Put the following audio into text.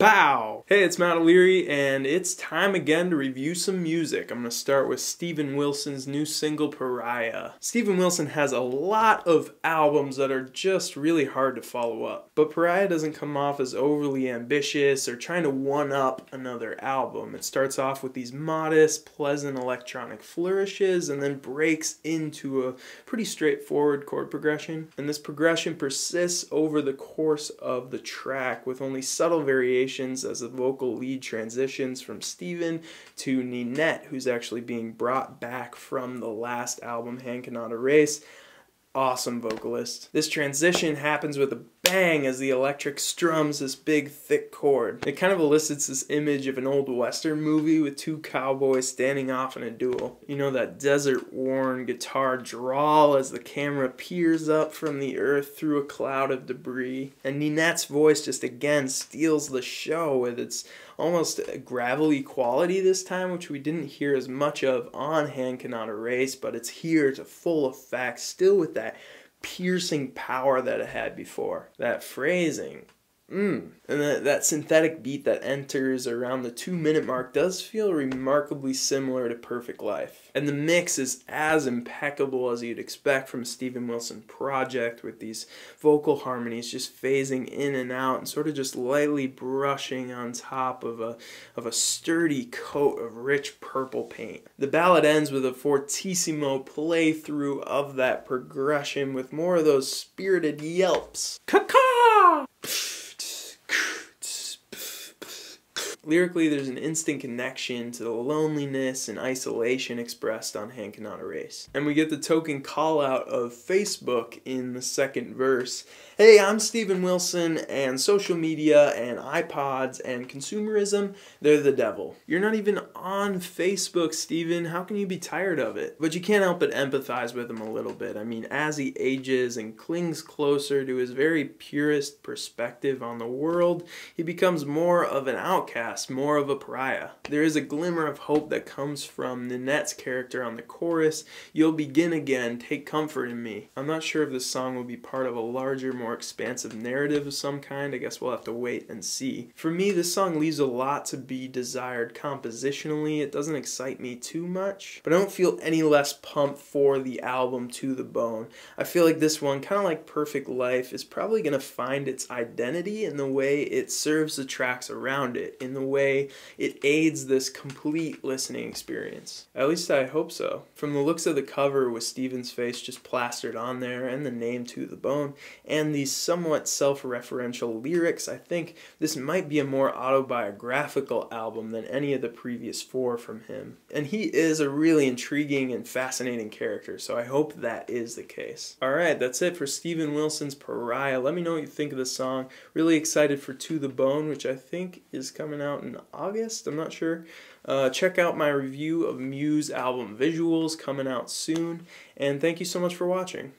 Pow! Hey, it's Matt O'Leary, and it's time again to review some music. I'm going to start with Steven Wilson's new single, Pariah. Steven Wilson has a lot of albums that are just really hard to follow up, but Pariah doesn't come off as overly ambitious or trying to one-up another album. It starts off with these modest, pleasant electronic flourishes and then breaks into a pretty straightforward chord progression, and this progression persists over the course of the track with only subtle variations as the vocal lead transitions from Steven to Ninette, who's actually being brought back from the last album, Hand Cannot Erase. Awesome vocalist. This transition happens with a bang as the electric strums this big thick chord. It kind of elicits this image of an old western movie with two cowboys standing off in a duel. You know, that desert-worn guitar drawl as the camera peers up from the earth through a cloud of debris. And Ninette's voice just again steals the show with its almost a gravelly quality this time, which we didn't hear as much of on Hand Cannot Erase, but it's here to full effect, still with that piercing power that it had before. That phrasing. And that synthetic beat that enters around the 2-minute mark does feel remarkably similar to Perfect Life. And the mix is as impeccable as you'd expect from a Steven Wilson project, with these vocal harmonies just phasing in and out and sort of just lightly brushing on top of a sturdy coat of rich purple paint. The ballad ends with a fortissimo playthrough of that progression with more of those spirited yelps. Caw-caw! Lyrically, there's an instant connection to the loneliness and isolation expressed on Hand Cannot Erase. And we get the token call-out of Facebook in the second verse. Hey, I'm Steven Wilson, and social media and iPods and consumerism, they're the devil. You're not even on Facebook, Steven. How can you be tired of it? But you can't help but empathize with him a little bit. I mean, as he ages and clings closer to his very purest perspective on the world, he becomes more of an outcast, more of a pariah. There is a glimmer of hope that comes from Ninette's character on the chorus. You'll begin again, take comfort in me. I'm not sure if this song will be part of a larger, more expansive narrative of some kind. I guess we'll have to wait and see. For me, this song leaves a lot to be desired compositionally. It doesn't excite me too much, but I don't feel any less pumped for the album To the Bone. I feel like this one, kind of like Perfect Life, is probably going to find its identity in the way it serves the tracks around it, in the way it aids this complete listening experience. At least I hope so. From the looks of the cover with Steven's face just plastered on there and the name To the Bone and these somewhat self-referential lyrics, I think this might be a more autobiographical album than any of the previous four from him. And he is a really intriguing and fascinating character, so I hope that is the case. Alright, that's it for Steven Wilson's Pariah. Let me know what you think of the song. Really excited for To the Bone, which I think is coming out in August, I'm not sure. Check out my review of Muse album Visuals coming out soon, and thank you so much for watching.